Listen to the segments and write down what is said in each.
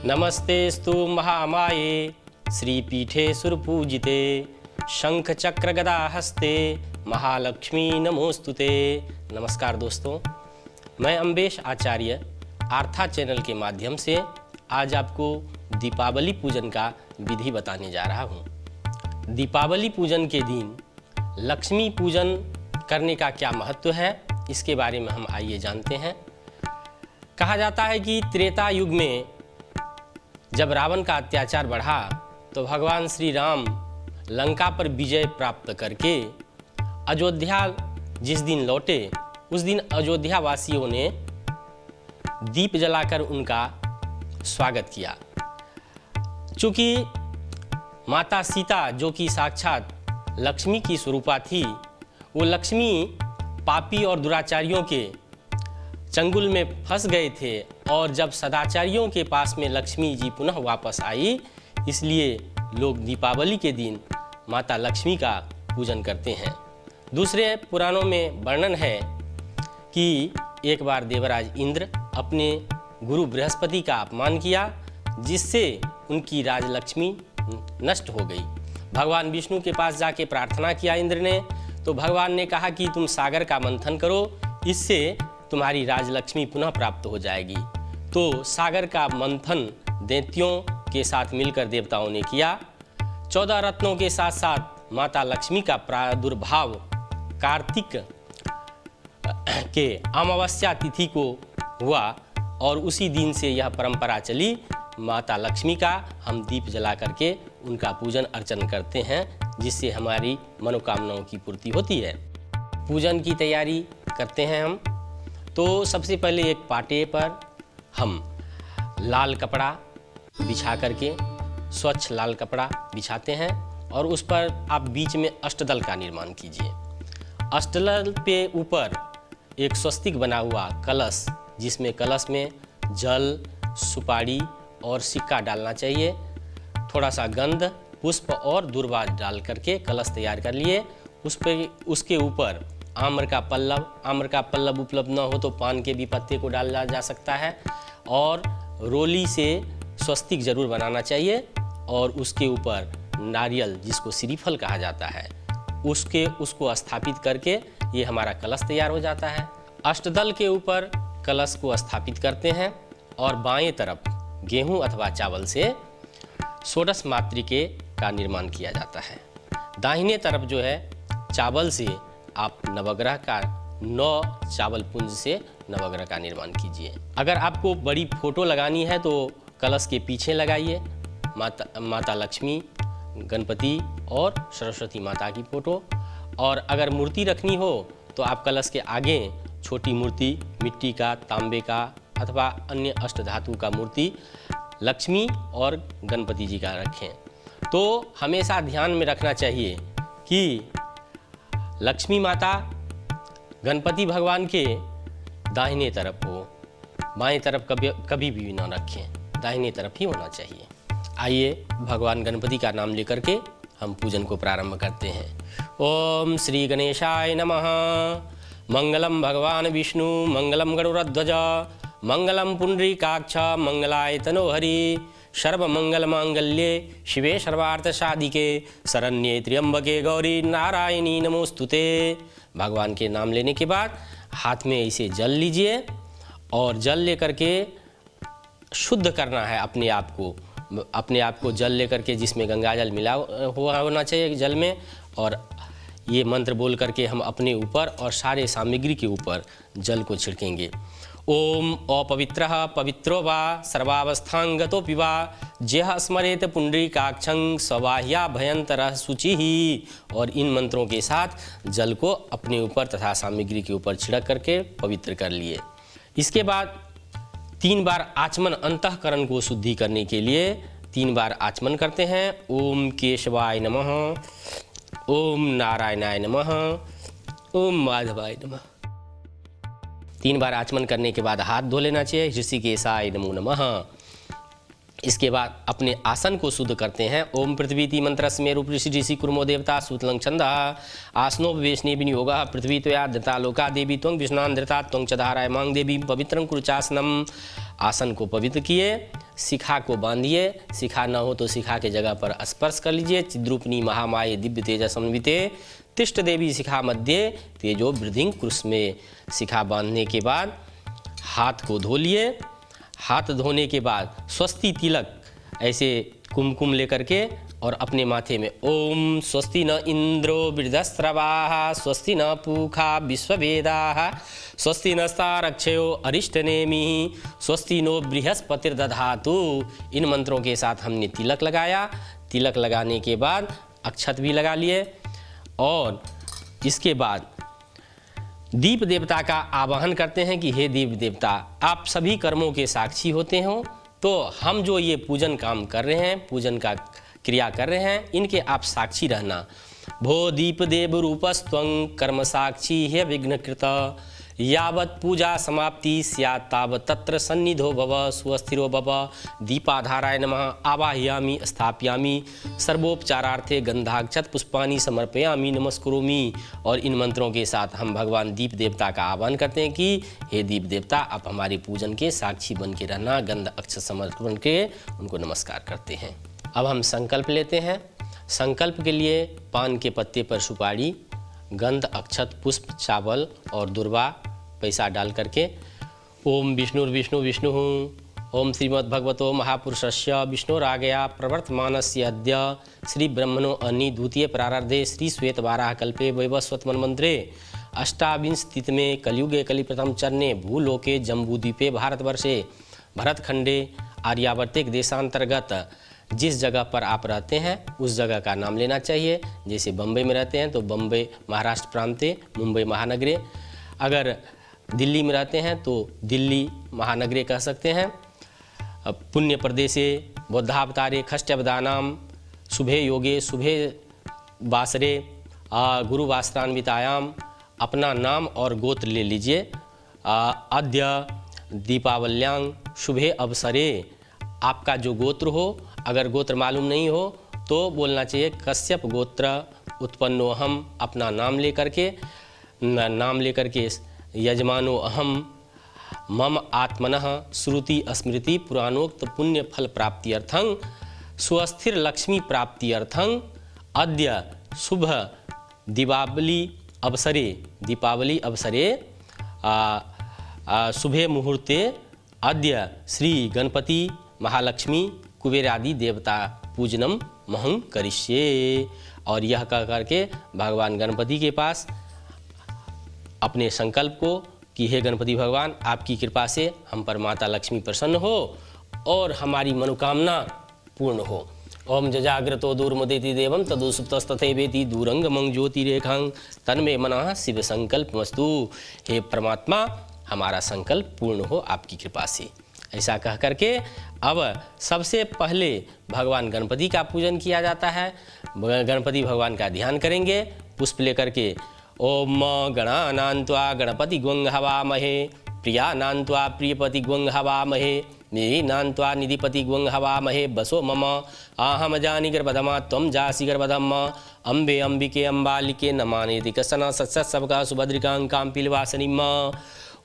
नमस्तेस्तु महामाये श्रीपीठे सुरपूजिते शंख चक्र गदा हस्ते महालक्ष्मी नमोस्तुते। नमस्कार दोस्तों, मैं अम्बेश आचार्य आर्था चैनल के माध्यम से आज आपको दीपावली पूजन का विधि बताने जा रहा हूँ। दीपावली पूजन के दिन लक्ष्मी पूजन करने का क्या महत्व है, इसके बारे में हम आइए जानते हैं। कहा जाता है कि त्रेता युग में जब रावण का अत्याचार बढ़ा तो भगवान श्री राम लंका पर विजय प्राप्त करके अयोध्या जिस दिन लौटे उस दिन अयोध्या वासियों ने दीप जलाकर उनका स्वागत किया। चूँकि माता सीता जो कि साक्षात लक्ष्मी की स्वरूपा थी, वो लक्ष्मी पापी और दुराचारियों के चंगुल में फंस गए थे और जब सदाचारियों के पास में लक्ष्मी जी पुनः वापस आई, इसलिए लोग दीपावली के दिन माता लक्ष्मी का पूजन करते हैं। दूसरे पुराणों में वर्णन है कि एक बार देवराज इंद्र अपने गुरु बृहस्पति का अपमान किया, जिससे उनकी राजलक्ष्मी नष्ट हो गई। भगवान विष्णु के पास जाके प्रार्थना किया इंद्र ने, तो भगवान ने कहा कि तुम सागर का मंथन करो, इससे तुम्हारी राजलक्ष्मी पुनः प्राप्त हो जाएगी। तो सागर का मंथन दैत्यों के साथ मिलकर देवताओं ने किया। 14 रत्नों के साथ साथ माता लक्ष्मी का प्रादुर्भाव कार्तिक के अमावस्या तिथि को हुआ और उसी दिन से यह परंपरा चली। माता लक्ष्मी का हम दीप जला करके उनका पूजन अर्चन करते हैं, जिससे हमारी मनोकामनाओं की पूर्ति होती है। पूजन की तैयारी करते हैं हम। तो सबसे पहले एक पाटे पर हम लाल कपड़ा बिछा करके, स्वच्छ लाल कपड़ा बिछाते हैं और उस पर आप बीच में अष्टदल का निर्माण कीजिए। अष्टदल पे ऊपर एक स्वस्तिक बना हुआ कलश, जिसमें कलश में जल, सुपारी और सिक्का डालना चाहिए। थोड़ा सा गंध, पुष्प और दूर्वा डाल करके कलश तैयार कर लिए। उसके ऊपर आम्र का पल्लव उपलब्ध न हो तो पान के भी पत्ते को डाला जा सकता है और रोली से स्वस्तिक जरूर बनाना चाहिए और उसके ऊपर नारियल, जिसको श्रीफल कहा जाता है, उसको स्थापित करके ये हमारा कलश तैयार हो जाता है। अष्टदल के ऊपर कलश को स्थापित करते हैं और बाएं तरफ गेहूं अथवा चावल से षोडश मातृके का निर्माण किया जाता है। दाहिने तरफ जो है चावल से आप नवग्रह का 9 चावल पुंज से नवग्रह का निर्माण कीजिए। अगर आपको बड़ी फोटो लगानी है तो कलश के पीछे लगाइए माता लक्ष्मी, गणपति और सरस्वती माता की फोटो। और अगर मूर्ति रखनी हो तो आप कलश के आगे छोटी मूर्ति मिट्टी का, तांबे का अथवा अन्य अष्ट धातु का मूर्ति लक्ष्मी और गणपति जी का रखें। तो हमेशा ध्यान में रखना चाहिए कि लक्ष्मी माता गणपति भगवान के दाहिने तरफ हो, बाएं तरफ कभी भी ना रखें, दाहिने तरफ ही होना चाहिए। आइए भगवान गणपति का नाम लेकर के हम पूजन को प्रारंभ करते हैं। ओम श्री गणेशाय नमः। मंगलम भगवान विष्णु, मंगलम गरुड़ध्वज, मंगलम पुंडरीकाक्ष, मंगलाय तनोहरि, सर्वमंगल मांगल्ये शिवे सर्वार्थ साधिके, शरण्ये त्र्यंबके गौरी नारायणी नमोस्तुते। भगवान के नाम लेने के बाद हाथ में इसे जल लीजिए और जल लेकर के शुद्ध करना है अपने आप को जल लेकर के, जिसमें गंगा जल मिला हुआ होना चाहिए जल में। और ये मंत्र बोल करके हम अपने ऊपर और सारे सामग्री के ऊपर जल को छिड़केंगे। ओम अपवित्रः पवित्रो वा सर्वावस्थांगतोऽपि वा जेह स्मरेत पुंडरीकाक्षं सवाह्या भयंतरः शुचिः। और इन मंत्रों के साथ जल को अपने ऊपर तथा सामग्री के ऊपर छिड़क करके पवित्र कर लिए। इसके बाद 3 बार आचमन, अंतःकरण को शुद्धि करने के लिए 3 बार आचमन करते हैं। ओम केशवाय नमः, ओम नारायणाय नमः, ओम माधवाय नमः। 3 बार आचमन करने के बाद हाथ धो लेना चाहिए। ऋषिकेशाय नमो नमः। इसके बाद अपने आसन को शुद्ध करते हैं। ओम पृथ्वीति मंत्रस्मे रूप ऋषि कुर्मो देवता सूतलं छंदः आसनो विष्णे विनियोगः पृथ्वी त्वया धृता लोका देवी त्वं विष्णान धृता त्वं च धारायमां देवी पवित्रं कुरुचासनम् आसन को पवित्र किए, शिखा को बांधिए, शिखा न हो तो शिखा के जगह पर स्पर्श कर लीजिए। चिद्रूपनी महामाये दिव्य तेज समन्विते तिष्ठ देवी शिखा मध्य तेजो वृद्धि कुरुष्मे। शिखा बांधने के बाद हाथ को धो लिए। हाथ धोने के बाद स्वस्ति तिलक ऐसे कुमकुम लेकर के और अपने माथे में ओम स्वस्ति न इंद्रो वृद्धस्रवाः स्वस्ति न पूषा विश्ववेदाः स्वस्ति नस्तारक्षयो अरिष्टनेमिः स्वस्ति नो बृहस्पतिर्दधातु। इन मंत्रों के साथ हमने तिलक लगाया। तिलक लगाने के बाद अक्षत भी लगा लिए और इसके बाद दीप देवता का आवाहन करते हैं कि हे दीप देवता, आप सभी कर्मों के साक्षी होते हो, तो हम जो ये पूजन काम कर रहे हैं, पूजन का क्रिया कर रहे हैं, इनके आप साक्षी रहना। भो दीप देव रूपस्त्वं कर्म साक्षी है विघ्नकृत यावत् पूजा समाप्ति स्यात् तावत् तत्र सन्निधो भव सुस्थिरो भव। दीपाधाराय नमः आवाहयामि स्थापयामि सर्वोपचारार्थे गंधाक्षत पुष्पाणि समर्पयामि नमस्कुरोमि। और इन मंत्रों के साथ हम भगवान दीप देवता का आह्वान करते हैं कि हे दीप देवता, आप हमारे पूजन के साक्षी बन के रहना। गंध अक्षत समर्पण के उनको नमस्कार करते हैं। अब हम संकल्प लेते हैं। संकल्प के लिए पान के पत्ते पर सुपारी, गंध अक्षत पुष्प चावल और दुर्वा पैसा डाल करके ओम विष्णुर्विष्णु विष्णु ओम श्रीमद्भगवतो महापुरुषस्य विष्णुरागया प्रवर्तमानस्य अद्य श्री ब्रह्मणो अन्नी द्वितीय प्रारब्धे श्री श्वेत वाराह कल्पे वैवस्वत मन्वंतरे अष्टाविंशतितमे कलियुगे कलिप्रथम चरणे भूलोके जम्बूद्वीपे भारतवर्षे भरतखंडे आर्यावर्तिक देशांतर्गत जिस जगह पर आप रहते हैं उस जगह का नाम लेना चाहिए। जैसे बम्बई में रहते हैं तो बम्बई महाराष्ट्र प्रांते मुंबई महानगरे, अगर दिल्ली में रहते हैं तो दिल्ली महानगरे कह सकते हैं। पुण्य प्रदेशे बौद्धावतारे खष्ट्यवदानाम शुभे योगे शुभे वासरे गुरुवास्त्रान्वितायाम अपना नाम और गोत्र ले लीजिए। अद्य दीपावल्यां शुभे अवसरे आपका जो गोत्र हो, अगर गोत्र मालूम नहीं हो तो बोलना चाहिए कश्यप गोत्र उत्पन्नो अहम। अपना नाम लेकर के यजमानो अहम मम आत्मनः श्रुति स्मृति पुराणोक्त पुण्य फल प्राप्ति अर्थं स्वस्थिर लक्ष्मी प्राप्ति अर्थं अद्य शुभ दीपावली अवसरे शुभे मुहूर्ते अद्य श्री गणपति महालक्ष्मी कुबेर आदि देवता पूजनम महं करिष्ये। और यह कह करके भगवान गणपति के पास अपने संकल्प को कि हे गणपति भगवान, आपकी कृपा से हम पर माता लक्ष्मी प्रसन्न हो और हमारी मनोकामना पूर्ण हो। ओम जजाग्रतो दूरमुदेति देवम तदुसुप्तस्तथैवेति दूरंगमं ज्योतिरेखां तन्मे मनः शिव संकल्पमस्तु। हे परमात्मा, हमारा संकल्प पूर्ण हो आपकी कृपा से। ऐसा कह करके अब सबसे पहले भगवान गणपति का पूजन किया जाता है। गणपति भगवान का ध्यान करेंगे पुष्प लेकर के। ओम गणानान्त्वा गणपति ग्वं हवामहे प्रियानान्त्वा प्रियपति ग्वं हवामहे निधिनान्त्वा निधिपति ग्वं हवामहे बसो मम आहम जानि गर्भधमा त्वं जासि गर्भधम अम्बे अम्बिके अम्बालिके नमानेति कसन सत्सत् सबका सुभद्रिकां काम्पिलवासनिम।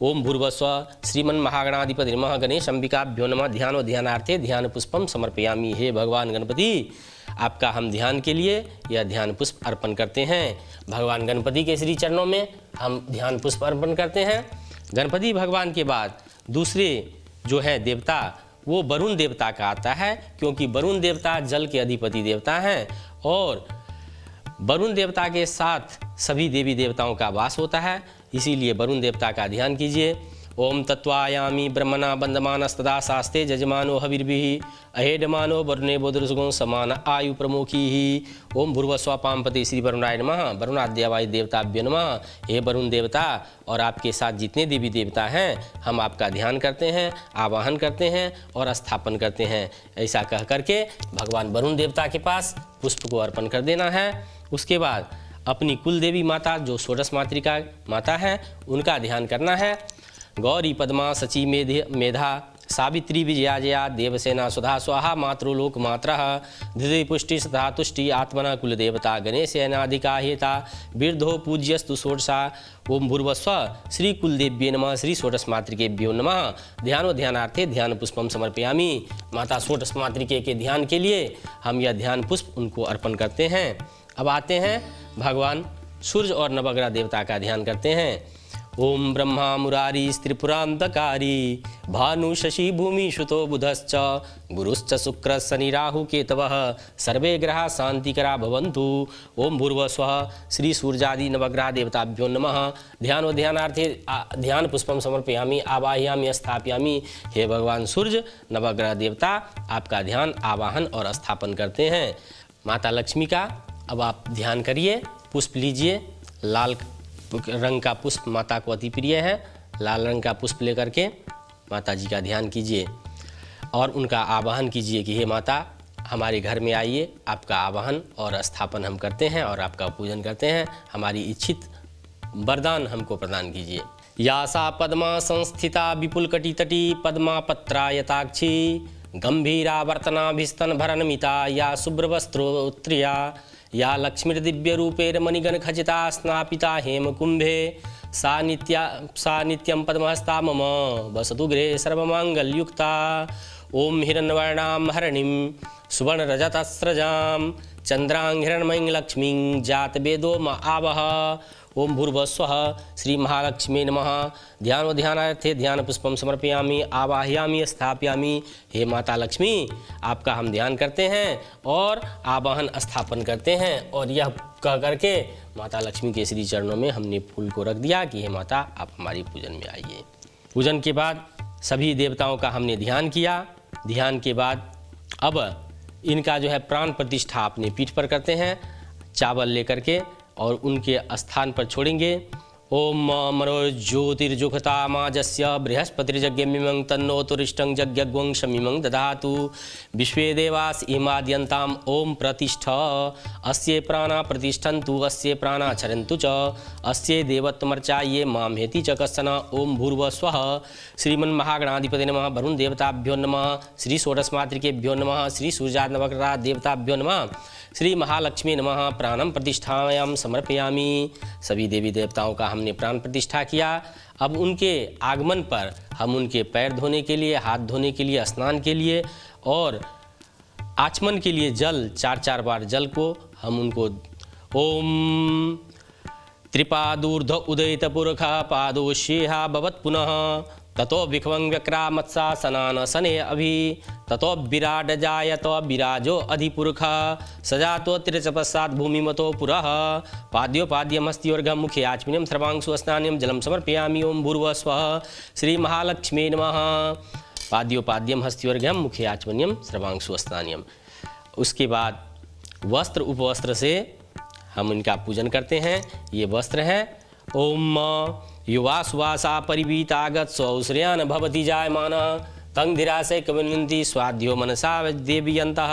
ओम भूर्भस्व श्रीमन्महागणाधिपति नमः गणेश अंबिकाभ्यो नमः। ध्यानो ध्यानार्थे ध्यान पुष्पम समर्पयामि। हे भगवान गणपति, आपका हम ध्यान के लिए यह ध्यान पुष्प अर्पण करते हैं। भगवान गणपति के श्री चरणों में हम ध्यान पुष्प अर्पण करते हैं। गणपति भगवान के बाद दूसरे जो है देवता वो वरुण देवता का आता है, क्योंकि वरुण देवता जल के अधिपति देवता हैं और वरुण देवता के साथ सभी देवी देवताओं का वास होता है। इसीलिए वरुण देवता का ध्यान कीजिए। ओम तत्वायामी ब्रह्मणा बंधमानस्तदा शास्ते जजमानो हविर्भिः अहेडमानो वरुणे बोधुर्सुगो समान आयु प्रमुखी। ओम भूर्भस्व पामपति श्री वरुणाय नमः। वरुणाद्यावाय देवताभ्यो नमः। हे वरुण देवता और आपके साथ जितने देवी देवता हैं हम आपका ध्यान करते हैं, आवाहन करते हैं और स्थापन करते हैं। ऐसा कह करके भगवान वरुण देवता के पास पुष्प को अर्पण कर देना है। उसके बाद अपनी कुल देवी माता जो षोडश मातृका माता है उनका ध्यान करना है। गौरी पद्मा सची मेधा सावित्री विजया जया देवसेना सुधा स्वाहा मातृलोक मात्रः धृति पुष्टि सदा तुष्टि आत्मना कुलदेवता गणेशेनाधिका हेता वृद्धो पूज्यस्तु षोडशा। ओम भूर्भुवस्सुः श्री कुलदेव्ये नमः श्री षोडश मातृकेभ्यो नमः। ध्यानो ध्यानार्थे ध्यान पुष्पम समर्पयामि। माता षोडश मातृके के ध्यान के लिए हम यह ध्यान पुष्प उनको अर्पण करते हैं। अब आते हैं भगवान सूर्य और नवग्रह देवता का ध्यान करते हैं। ओम ब्रह्मा मुरारी त्रिपुरांतकारी भानु शशि भूमि सुतो बुधश्च गुरुश्च शुक्र शनि राहु केतवः सर्वे ग्रहा शांतिकरा भवन्तु। ओम भूर्भुवस्सुः श्री सूर्यादि नवग्रह देवताभ्यो नमः। ध्यानो ध्यानार्थे ध्यान पुष्पम समर्पयामि आवाहयामि स्थापयामि। हे भगवान सूर्य नवग्रह देवता, आपका ध्यान आवाहन और स्थापन करते हैं। माता लक्ष्मी का अब आप ध्यान करिए। पुष्प लीजिए। लाल रंग का पुष्प माता को अति प्रिय है। लाल रंग का पुष्प लेकर के माता जी का ध्यान कीजिए और उनका आवाहन कीजिए कि हे माता, हमारे घर में आइए। आपका आवाहन और स्थापन हम करते हैं और आपका पूजन करते हैं। हमारी इच्छित वरदान हमको प्रदान कीजिए। या सा पद्मा संस्थिता विपुल कटी तटी पद्मा पत्रायताक्षी गंभीरा वर्तनाभिस्तन भरणमिता या शुभ्रवस्त्रोत्त्रिया या लक्ष्मीर्दिव्य रूपेर मणिगण खचिता स्नापिता हेमकुंभे सा नित्यं पद्महस्ता मम वसतु गृहे सर्वमांगल्युक्ता। ओम हिरण्यवर्णां हरणिं सुवर्णरजतस्रजां चंद्रां हिरण्मयीं लक्ष्मीं जातवेदो आवह। ओम भूर्भुवस्सुः श्री महालक्ष्मी नमः। ध्यानो ध्यानार्थे ध्यान पुष्पम समर्पयामि आवाहयामि स्थापयामि। हे माता लक्ष्मी, आपका हम ध्यान करते हैं और आवाहन स्थापन करते हैं। और यह कह करके माता लक्ष्मी के श्री चरणों में हमने फूल को रख दिया कि हे माता, आप हमारी पूजन में आइए। पूजन के बाद सभी देवताओं का हमने ध्यान किया। ध्यान के बाद अब इनका जो है प्राण प्रतिष्ठा अपने पीठ पर करते हैं, चावल लेकर के, और उनके स्थान पर छोड़ेंगे। ओम मनोज्योतिर्जुखता माजस्य बृहस्पतिर्यज्ञमिमं तन्नो तुरिष्टं यज्ञग्वं शमिमं दधातु विश्वे देवास इमाद्यन्ताम्। ओम प्रतिष्ठ अस्य प्राणा प्रतिष्ठन्तु अस्य प्राणा चरन्तु च अस्य देवत्वमर्चाये मां हेति च कश्चन। ओम भूर्भुवस्सुः श्रीमन्महागणाधिपते नमः। वरुण देवताभ्यो नमः। श्री षोडशमातृकेभ्यो नमः। श्री सूर्यादि नवग्रह देवताभ्यो नमः। श्री महालक्ष्मी नमः। प्राणम प्रतिष्ठायां समर्पयामि। सभी देवी देवताओं का हमने प्राण प्रतिष्ठा किया। अब उनके आगमन पर हम उनके पैर धोने के लिए, हाथ धोने के लिए, स्नान के लिए और आचमन के लिए जल 4-4 बार जल को हम उनको ओम त्रिपादूर्ध उदयित पुरखा पादोश्येहा भवत् पुनः ततो विख्वं व्यक्रामत्सा सनान सने अभि ततो विराट जायत विराजो अधिपुरखा सजातो तिरचपश्चात् भूमिमतो पुरः पाद्योपाद्यमस्त्योर्घं मुखे आचमनीयं सर्वांशु स्नान्यं जलं समर्पयामि। ओम भूर्भुवस्सुः श्री महालक्ष्मी नमः। पाद्योपाद्यम हस्त्योर्घ्यम मुखे आचमनीयम सर्वांशु स्नान्यम। उसके बाद वस्त्र उपवस्त्र से हम इनका पूजन करते हैं। ये वस्त्र है। ओम युवा सुवासा परिवीतागत सौश्रयान भवति जायमान तंग धीरासे कविनन्ति स्वाध्यो मनसा देवीयन्तः।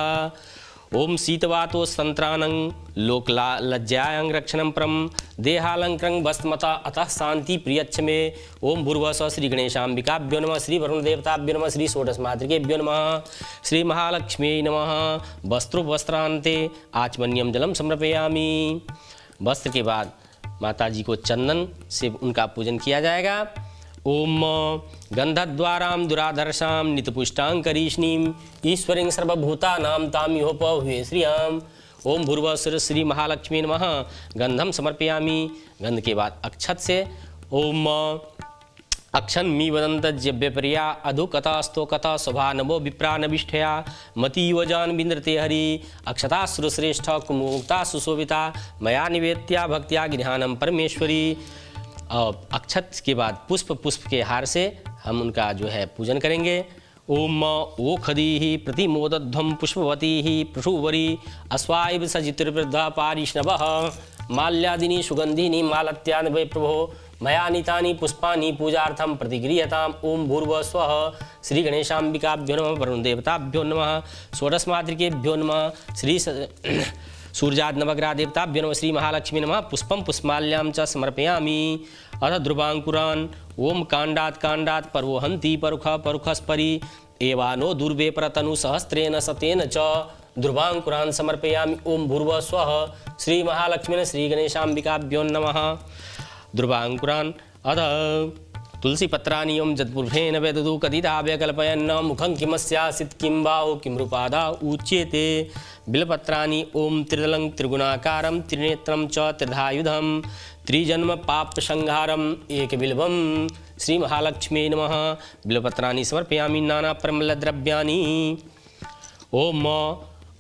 ओम शीतवातो संत्रानं लोकला लज्जायं रक्षणं परम देहालंकृं वस्मता अतः शांति प्रियच्छ मे। ओम भूर्भुवस्सुः श्री गणेशाम्बिकाभ्यो नमः। श्री वरुण देवताभ्यो नमः। श्री षोडश मातृकेभ्यो नमः। श्री महालक्ष्मी नमः। वस्त्रान्ते आचमनीयं जलं समर्पयामि। वस्त्र के बाद माता जी को चंदन से उनका पूजन किया जाएगा। ओम गंधद्वारां दुराधर्षां नितपुष्टांकरीष्णीं ईश्वरीं सर्वभूतानां तामिहोपहुवे श्रियाम्। ओम भूर्भुवस्सुः श्री महालक्ष्मी नमः। गंधम समर्पयामि। गंध के बाद अक्षत से ओम अक्षन मी वदंत जव्यप्रिया अधुकथास्तो कथा सभा नवो विप्रानविष्ठया मतीवजान बिंद्रते हरि अक्षता सुरश्रेष्ठ कुमुक्ता सुशोभिता मया निवेद्या भक्त्या ज्ञानम परमेश्वरी। अक्षत के बाद पुष्प के हार से हम उनका जो है पूजन करेंगे। ओम ओखदी प्रतिमोदध्वम पुष्पवती पशुवरी अश्वाइव सजितृवृद्धा पारिष्णवः माल्यादिनी सुगंधिनी मालत्यान वै प्रभो मया नीतानि पुष्पानि पूजार्थं प्रतिगृह्यताम्। ओम भूर्भुवस्सुः श्री गणेशाम्बिकाभ्यो नमः। वरुण देवताभ्यो नमः। षोडश मातृकेभ्यो नमः। श्री सूर्याद नवग्रह देवताभ्यो नमः श्री महालक्ष्मी नमः पुष्पम पुष्पाल्यां च समर्पयामि अथ ध्रुवांकुरान् ओम कांडात् पर्वोहन्ति परुखस्परि एवानो दुर्वे परतनु सहस्रेण शतेन च ध्रुवांकुरान् समर्पयामि ओम भूर्भुवः स्वः श्री महालक्ष्मी श्री गणेशाम्बिकाभ्यो नमः ध्रुवांकुरान् अथ तुलसी पत्राणि ओम जत्पूर्वेन वेददु कथिताभ्य कल्पयन्न मुखं किमस्यासित् किं बाहु किं रूपादा उच्यते बिलपत्राणि ओम त्रिदलं त्रिगुणाकारं त्रिनेत्रं च त्रिधायुधं त्रिजन्म पाप संहारम एक बिल्वम श्री महालक्ष्मी नमः बिलपत्राणि समर्पयामि नाना परिमल द्रव्यानि ओम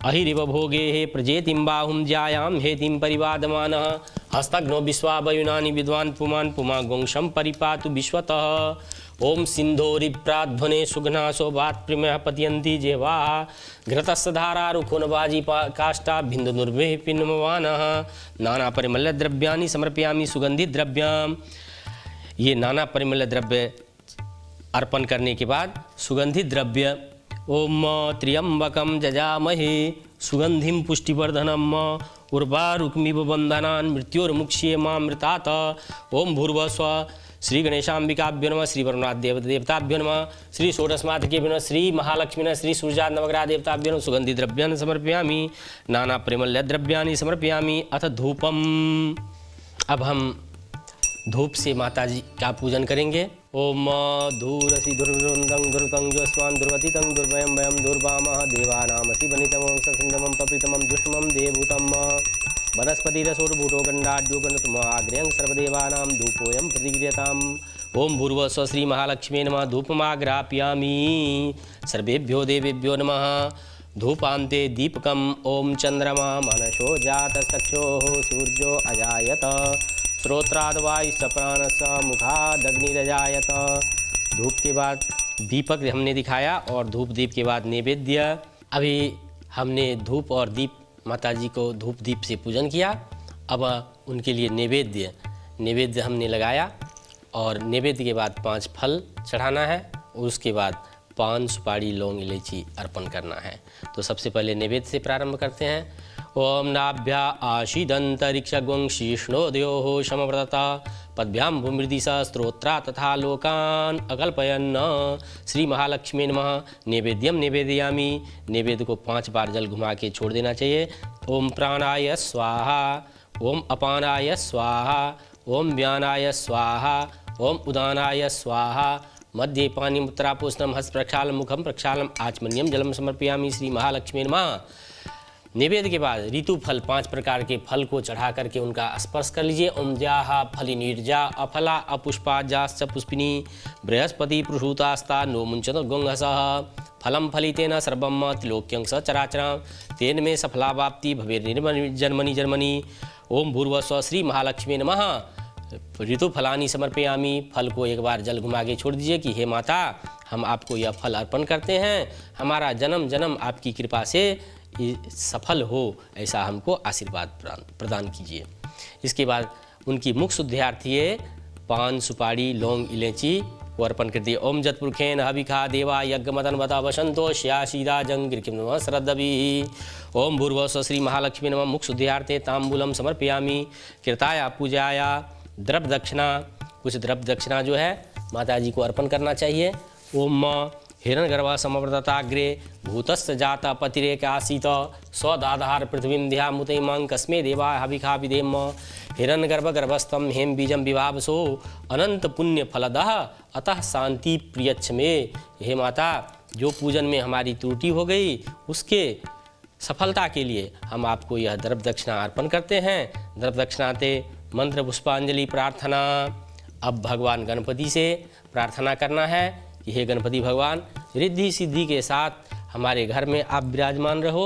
अहिरिव भोगे प्रजेतिं बाहुं ज्यायां हेतिं परिवादमानः हस्तघ्नो विश्वावयुनानि विद्वान् पुमान् पुमागोंशं परिपातु विश्वतः ओम सिन्धोरिप्राध्वने सुघ्नासो वात्प्रिमः पतयन्ति जेवाः घृतस्य धारारुखोनबाजी काष्ठा बिन्दुर्वे पिन्मवानः नाना परिमल द्रव्यानि समर्पयामि सुगंधित द्रव्याम। ये नाना परिमल द्रव्य अर्पण करने के बाद सुगंधित द्रव्य ओम त्र्यंबकं जजामहे सुगंधिं पुष्टिवर्धनम उर्वारुकमिव बंधनान् मृत्योर्मुक्ष्येमामृतात् ओम भूर्भुवः स्वः श्री गणेशाम्बिकाभ्यो नमः श्री वरुणाद्य देवताभ्यो नमः श्री षोडशमातृकेभ्यो नमः श्री महालक्ष्मी नमः श्री सूर्याद नवग्रह देवताभ्यो नमः सुगंधि द्रव्यानि समर्पयामि नाना परिमल द्रव्यानि समर्पयामि अथ धूपम। अब हम धूप से माता जी का पूजन करेंगे। ओम धूरसी धुर्वृंदं धुरतं ज्योस्वान् धुर्वतितं दुर्वयं वयं दुर्वामः देवानामसि वनितमं ससिन्दमं पप्रितमं जुष्मं देवभूतं वनस्पतिरसोर्भूतो गण्डाढ्यो गणतुमाग्र्यं सर्वदेवानां धूपोऽयं प्रतिगृह्यताम्। ओम भूर्भुवः स्वः श्री महालक्ष्मी नमः धूपमाग्रापयामि सर्वेभ्यो देवेभ्यो नमः धूपान्ते दीपकम् ओम चंद्रमा मनसो जातचक्षुः सूर्यो अजायत श्रोत्राद्वायुश्च प्राणश्च मुखादग्निरजायत। धूप के बाद दीपक हमने दिखाया और धूप दीप के बाद नैवेद्य। अभी हमने धूप और दीप माता जी को धूप दीप से पूजन किया। अब उनके लिए नैवेद्य हमने लगाया और नैवेद्य के बाद 5 फल चढ़ाना है और उसके बाद पान सुपारी लौंग इलायची अर्पण करना है। तो सबसे पहले नैवेद्य से प्रारंभ करते हैं। ओम नाभ्या आशीदंतरिक्षगं शीर्ष्णोदयोः समव्रतता पद्भ्यां भूमृदिशा स्त्रोत्रा तथा लोकान् अकल्पयन् श्री महालक्ष्मी नमः नैवेद्यम निवेदयामि। नैवेद्य को 5 बार जल घुमा के छोड़ देना चाहिए। ओम प्राणाय स्वाहा ओम अपानाय स्वाहा ओम व्यानाय स्वाहा ओम उदानाय स्वाहा मध्ये पानी मुत्रापोष्णम हस्त प्रक्षालम मुखम प्रक्षालम आचमन्यम जलम समर्पयामि श्री महालक्ष्मी नमः। नैवेद्य के बाद ऋतु फल 5 प्रकार के फल को चढ़ा करके उनका स्पर्श कर लीजिए। ओम जाहा फली निर्जा अफला अपुष्पा जाश्च पुष्पिनी बृहस्पति प्रसूतास्ता नो मुंचत गोंगसः फलम फलितेन सर्वम त्रिलोक्यं सचराचरं तेन मे सफलावाप्ति भवे निर्जन्मनि जन्मनि। ओम भूर्भुवः स्वः श्री महालक्ष्मी नमः ऋतु फलानि समर्पयामि। फल को एक बार जल घुमा के छोड़ दीजिए कि हे माता हम आपको यह फल अर्पण करते हैं, हमारा जन्म जन्म आपकी कृपा से सफल हो, ऐसा हमको आशीर्वाद प्रदान कीजिए। इसके बाद उनकी मुख शुद्धियार्थी पान सुपारी लौंग इलायची को अर्पण कर दिए। ओम जत्पुरुखेन हविखा देवा यज्ञमतन्वता वसंतो श्याशीदा जंगिर्किं नमः श्रद्धभिः। ओम भूर्भुवः स्वः श्री महालक्ष्मी नमः मुख शुद्धियार्थे तांबूलम समर्पयामि कृताया पूजाया द्रव्य दक्षिणा। कुछ द्रव्य दक्षिणा जो है माता जी को अर्पण करना चाहिए। ओम हिरण्यगर्भ समवर्तताग्रे भूतस्य जाता पतिरेकासीत स्वदाधार पृथ्वीं ध्यामुतैमां कस्मै देवा हविखा विधेम। हिरण्यगर्भ गर्भस्थम हेम बीजम विभावसो अनंत पुण्य फलदः अतः शांति प्रियच्छ में। हे माता जो पूजन में हमारी त्रुटि हो गई उसके सफलता के लिए हम आपको यह द्रव्य दक्षिणा अर्पण करते हैं। द्रव्य दक्षिणाते मंत्र पुष्पांजलि प्रार्थना। अब भगवान गणपति से प्रार्थना करना है कि हे गणपति भगवान रिद्धि सिद्धि के साथ हमारे घर में आप विराजमान रहो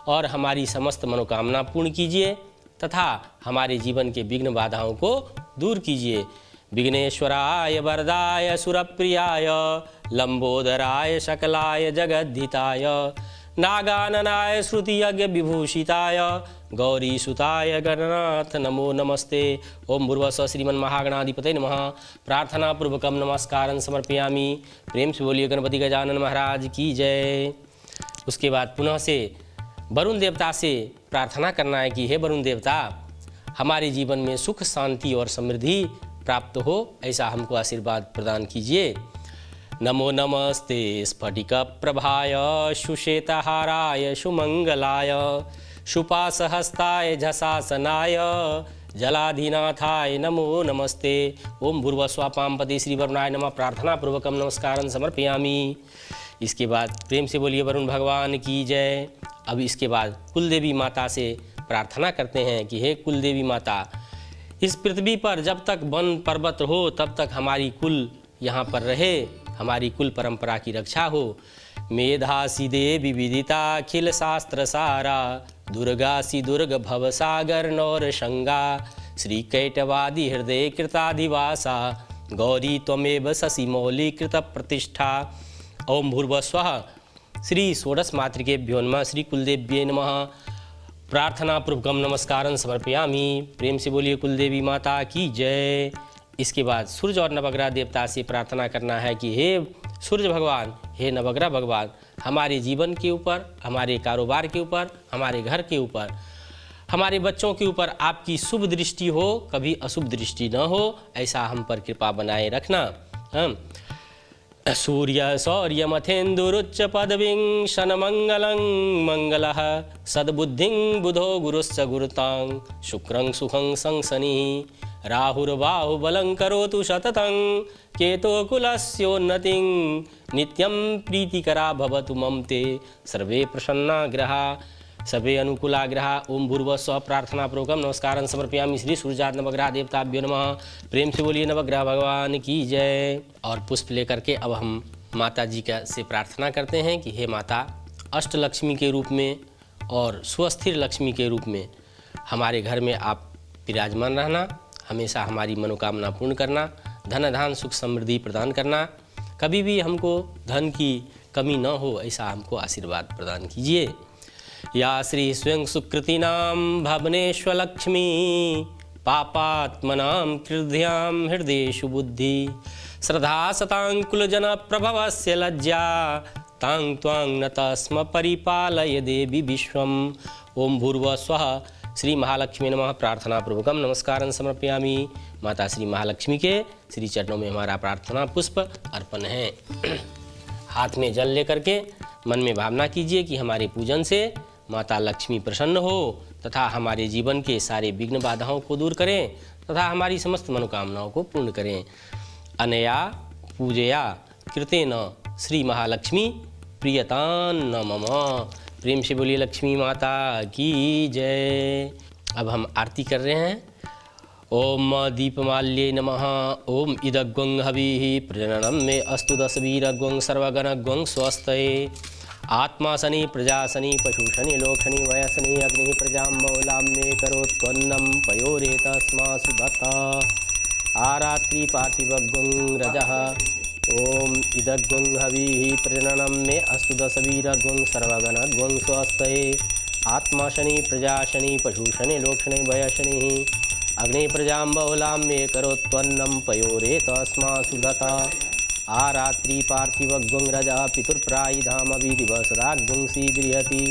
और हमारी समस्त मनोकामना पूर्ण कीजिए तथा हमारे जीवन के विघ्न बाधाओं को दूर कीजिए। विघ्नेश्वराय वरदाय सुरप्रियाय लंबोदराय सकलाय जगद्धिताय नागाननाय श्रुति यज्ञ विभूषिताय गौरीसुताय गणनाथ नमो नमस्ते। ओम भूर्भुवः स्वः श्रीमन् महागणाधिपतये नमः। प्रार्थना पूर्वकम नमस्कारं समर्पयामि। प्रेम से बोलिए गणपति गजानन महाराज की जय। उसके बाद पुनः से वरुण देवता से प्रार्थना करना है कि हे वरुण देवता, हमारे जीवन में सुख शांति और समृद्धि प्राप्त हो, ऐसा हमको आशीर्वाद प्रदान कीजिए। नमो नमस्ते स्फटिक प्रभाय सुश्वेतहाराय सुमंगलाय सुपासहस्ताय झसासनाय जलाधिनाथाय नमो नमस्ते। ओम भूर्भुवः पामपते श्री वरुणाय नमः। प्रार्थना पूर्वकम नमस्कारं समर्पयामि। इसके बाद प्रेम से बोलिए वरुण भगवान की जय। अब इसके बाद कुलदेवी माता से प्रार्थना करते हैं कि हे कुलदेवी माता, इस पृथ्वी पर जब तक वन पर्वत हो तब तक हमारी कुल यहाँ पर रहे, हमारी कुल परंपरा की रक्षा हो। मेधासी देवी विदिता अखिल शास्त्र सारा, दुर्गासी दुर्ग भवसागर नौर शंगा, श्री कैटवादी हृदय कृताधिवासा, गौरी त्वमेव शशि मौली कृत प्रतिष्ठा। ओम भूर्भुवः स्वः। श्री षोडश मातृकेभ्यो नमः। श्री कुलदेव्यै नमः। प्रार्थना पूर्वकम नमस्कारं समर्पयामि। प्रेम से बोलिए कुलदेवी माता की जय। इसके बाद सूर्य और नवग्रह देवता से प्रार्थना करना है कि हे सूर्य भगवान, हे नवग्रह भगवान, हमारे जीवन के ऊपर, हमारे कारोबार के ऊपर, हमारे घर के ऊपर, हमारे बच्चों के ऊपर आपकी शुभ दृष्टि हो, कभी अशुभ दृष्टि न हो, ऐसा हम पर कृपा बनाए रखना। सूर्य शौर्यमथेन्दुरुच्च पदवीं शनमंगलं मंगलः, सद्बुद्धिं बुधो गुरुश्च गुरुतां, शुक्रं सुखं संसनिः, राहुर्बाहुबलं करोतु सततं, केतो कुलस्योन्नतिं, नित्यं प्रीतिकरा भवतु मम ते सर्वे प्रसन्ना ग्रहा, सर्वे अनुकूला ग्रहा। ओम भूर्भुवः स्वः। प्रार्थना पूर्वकम नमस्कारं समर्पयामि। श्री सूर्याद नवग्रह देवताभ्यो नमः। प्रेम से बोलिए नवग्रह भगवान की जय। और पुष्प लेकर के अब हम माता जी का से प्रार्थना करते हैं कि हे माता, अष्टलक्ष्मी के रूप में और सुस्थिर लक्ष्मी के रूप में हमारे घर में आप विराजमान रहना, हमेशा हमारी मनोकामना पूर्ण करना, धन धान सुख समृद्धि प्रदान करना, कभी भी हमको धन की कमी न हो, ऐसा हमको आशीर्वाद प्रदान कीजिए। या श्री स्वयं सुकृतीनां भवनेश्वलक्ष्मी, पापात्मनां कृध्यां हृदयेषु बुद्धि, श्रद्धा सतां कुलजन प्रभवस्य लज्जा, तां त्वां नतः स्म परिपालय देवी विश्वम्। ओम भूर्भुवः स्वः। श्री महालक्ष्मी नमः। प्रार्थना पूर्वकम नमस्कारं समर्पयामि। माता श्री महालक्ष्मी के श्री चरणों में हमारा प्रार्थना पुष्प अर्पण है। हाथ में जल लेकर के मन में भावना कीजिए कि हमारे पूजन से माता लक्ष्मी प्रसन्न हो तथा हमारे जीवन के सारे विघ्न बाधाओं को दूर करें तथा हमारी समस्त मनोकामनाओं को पूर्ण करें। अनया पूजया कृतेन श्री महालक्ष्मी प्रियतां न मम। प्रेम से बोलिए लक्ष्मी माता की जय। अब हम आरती कर रहे हैं। ओम दीपमाल्ये नमः। ओम इदग्वं हविः प्रजननं मे अस्तु दशवीरग्वं सर्वगणग्वं स्वस्तये। आत्मा शनि प्रजा शनि पशु शनि लोक शनि वयसनि अग्नि प्रजां बहुलां मे करोत्पन्नं पयोरे तस्मासु दत्ता। आरात्रि पार्थिवग्वं रजः। ओम इदग्वं हविः प्रजननं मे अस्तु दशवीरग्वं सर्वगणग्वं स्वस्तये। आत्मा शनि प्रजा शनि पशु शनि लोक शनि वयशनि अग्नि प्रजां बहुलां मे करोत्पन्नं पयोरे तस्मासु दत्ता। आरात्रि पार्थिवग्वं रजः पितुर्प्रायिधाम विधिवसदाग्वं सीबृहति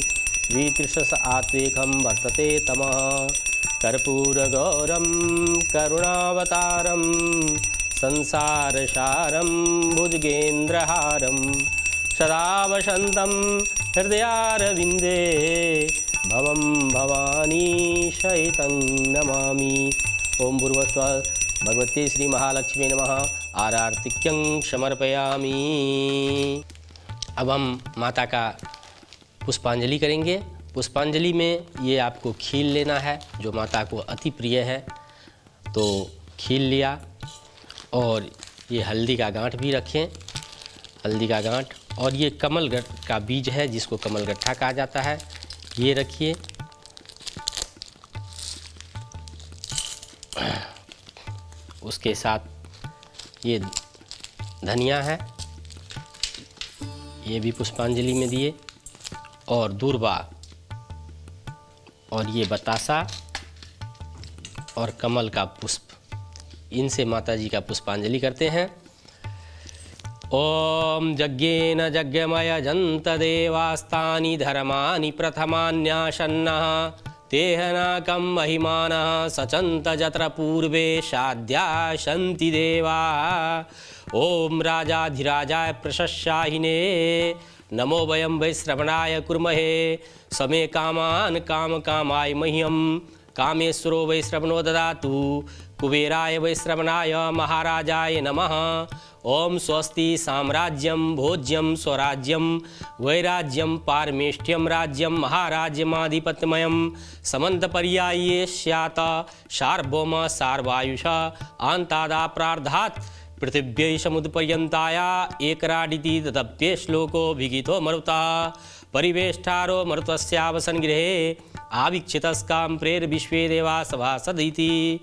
वितृषस आत्वेकं वर्तते तमः। कर्पूरगौरं करुणावतारं संसारसारं भुजगेन्द्रहारं सदा वसन्तं हृदयारविन्दे भवं भवानी शयितं नमामि। ओम भूर्भुवः स्वः। भगवते श्री महालक्ष्मी नमः। आरार्तिक्यं समर्पयामि। अब हम माता का पुष्पांजलि करेंगे। पुष्पांजलि में ये आपको खील लेना है जो माता को अति प्रिय है। तो खील लिया और ये हल्दी का गांठ भी रखें, हल्दी का गांठ, और ये कमल का बीज है जिसको कमल गट्ठा कहा जाता है, ये रखिए। उसके साथ ये धनिया है, ये भी पुष्पांजलि में दिए, और दूर्वा और ये बतासा और कमल का पुष्प, इनसे माता जी का पुष्पांजलि करते हैं। ॐ यज्ञेन यज्ञमयजन्त देवास्तानि धर्माणि प्रथमान्यासन्नः तेहनाकं महिमानः सचन्त यत्र पूर्वे साध्यासन्ति देवाः। ॐ राजाधिराजाय प्रशस्याहिने नमो वयं वै श्रवणाय कुर्महे समे कामान् कामकामाय मह्यं कामेश्वरो वै श्रवणो ददातु कुबेराय वै श्रवणाय महाराजाय नमः। ओम स्वस्ति साम्राज्यं भोज्यं स्वराज्यं वैराज्यं पारमेष्ठ्यं राज्यं महाराज्यमाधिपत्यमयं समन्तपर्याये स्यात् सार्वभौम सार्वायुष आन्तादा प्रार्धात् पृथिव्यै समुद्रपर्यन्ताया एकराडिति तदप्ये श्लोको विगितो मरुतः परिवेष्टारो मरुतस्यावसन्गृहे आवीक्षितस्कां प्रेरविश्वे देवा सभासदिति।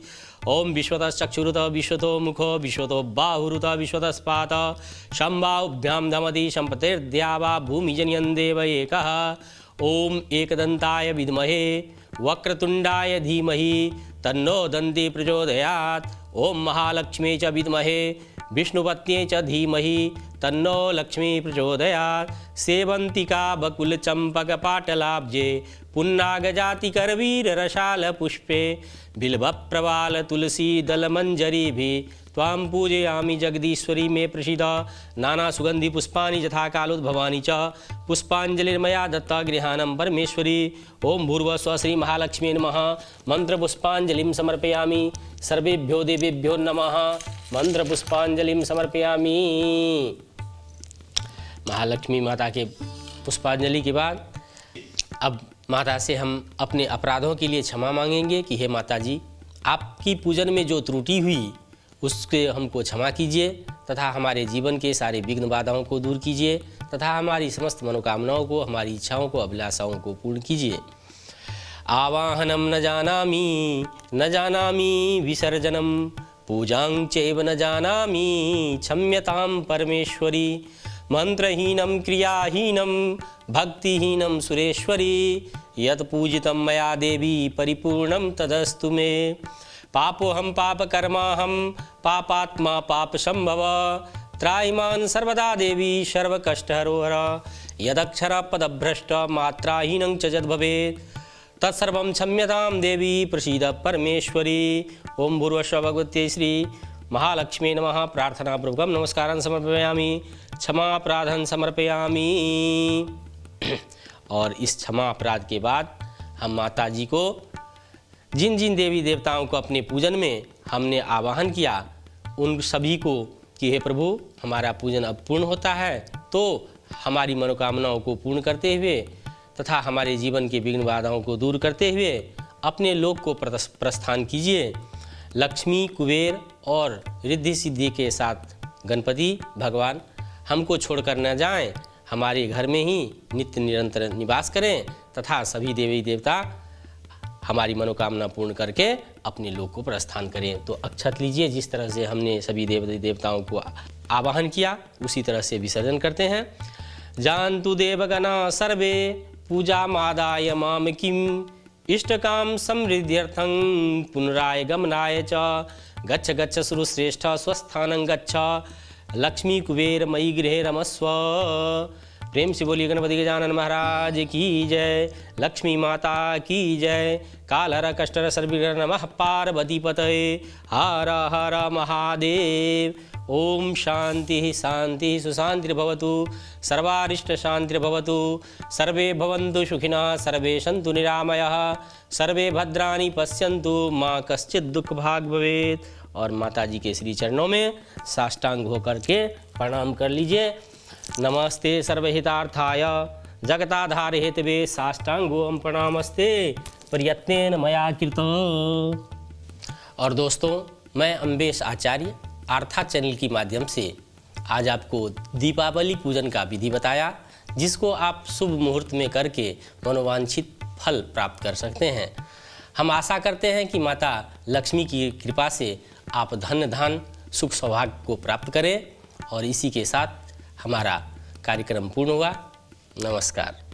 ओम विश्वतश्चक्षुरुत विश्वतो मुखो विश्वतो बाहुरुत विश्वतस्पात शम्बाभ्यां दमति सम्पतिर्द्यावा भूमिजन्यं देव एकः। ओम एकदन्ताय विद्महे वक्रतुण्डाय धीमहि तन्नो दन्ती प्रचोदयात्। ओम महालक्ष्मी च विद्महे विष्णुपत्न्यै च धीमहि तन्नो लक्ष्मी प्रचोदयात्। सेवन्तिका बकुलचम्पकपाटलाब्जे पुन्नागजातिकरवीररसालपुष्पे बिल्वप्रवालतुलसीदलमञ्जरीभिः त्वां पूजयामि जगदीश्वरी मे प्रसीद। नानासुगन्धिपुष्पाणि यथा कालोद्भवानि च पुष्पाञ्जलिर्मया दत्ता गृहाणं परमेश्वरी। ओं भूर्भुवः श्री महालक्ष्मी नमः। मन्त्रपुष्पाञ्जलिं समर्पयामि। सर्वेभ्यो देवेभ्यो नमः। मंत्रपुष्पांजलिं समर्पयामि। महालक्ष्मी माता के पुष्पांजलि के बाद अब माता से हम अपने अपराधों के लिए क्षमा मांगेंगे कि हे माता जी, आपकी पूजन में जो त्रुटि हुई उसके हमको क्षमा कीजिए तथा हमारे जीवन के सारे विघ्न बाधाओं को दूर कीजिए तथा हमारी समस्त मनोकामनाओं को, हमारी इच्छाओं को, अभिलाषाओं को पूर्ण कीजिए। आवाहनम न जानामि विसर्जनम पूजां चैव न जानामि क्षम्यतां परमेश्वरी। मंत्रहीनं क्रियाहीनं भक्तिहीनं सुरेश्वरी यत् पूजितं मया देवी परिपूर्णं तदस्तु मे। पापोऽहं पापकर्माहं पापात्मा पापसंभव त्राहिमां सर्वदा देवी सर्वकष्टहरो हर। यदक्षरपदभ्रष्ट मात्राहीनं च यद्भवेत् तत्सर्वं क्षम्यतां देवी प्रसीद परमेश्वरी। ओम भूर्भुवः भगवत्यै श्री महालक्ष्मी नमः। प्रार्थनापूर्वकं नमस्कारं समर्पयामि, क्षमापराधं समर्पयामि। और इस क्षमा अपराध के बाद हम माता जी को, जिन जिन देवी देवताओं को अपने पूजन में हमने आवाहन किया, उन सभी को कि हे प्रभु, हमारा पूजन अब पूर्ण होता है तो हमारी मनोकामनाओं को पूर्ण करते हुए तथा हमारे जीवन के विघ्न बाधाओं को दूर करते हुए अपने लोक को प्रस्थान कीजिए। लक्ष्मी, कुबेर और रिद्धि सिद्धि के साथ गणपति भगवान हमको छोड़कर न जाएं, हमारे घर में ही नित्य निरंतर निवास करें तथा सभी देवी देवता हमारी मनोकामना पूर्ण करके अपने लोक को प्रस्थान करें। तो अक्षत लीजिए। जिस तरह से हमने सभी देवी देवताओं को आवाहन किया उसी तरह से विसर्जन करते हैं। जानतु देवगणा सर्वे पूजा मादाय माम किम इष्टकाम समृद्ध्यर्थं पुनराय गमनाय च गच्छ गच्छ सुरश्रेष्ठ स्वस्थानं गच्छ लक्ष्मी कुबेर मयि गृहे रमस्व। प्रेम से बोलिए गणपति गजानन महाराज की जय, लक्ष्मी माता की जय। कालहर कष्टहर सर्वविघ्न नमः पार्वती पतये हर हर महादेव। ओम शांति शांति सुशांतिर्भवतु, सर्वारिष्ट शांतिर्भवतु, सर्वे भवन्तु सुखिनः, सर्वे सन्तु निरामयः, सर्वे भद्राणि पश्यन्तु, माँ कश्चित् दुख भाग भवेत्। और माता जी के श्री चरणों में साष्टांग होकर के प्रणाम कर लीजिए। नमस्ते सर्वहितार्थाय जगताधार हेतवे साष्टांगोऽहं प्रणामस्ते प्रयत्नेन मया कृत। और दोस्तों, मैं अम्बेश आचार्य आर्था चैनल के माध्यम से आज आपको दीपावली पूजन का विधि बताया, जिसको आप शुभ मुहूर्त में करके मनोवांछित फल प्राप्त कर सकते हैं। हम आशा करते हैं कि माता लक्ष्मी की कृपा से आप धन धान सुख सौभाग्य को प्राप्त करें। और इसी के साथ हमारा कार्यक्रम पूर्ण हुआ। नमस्कार।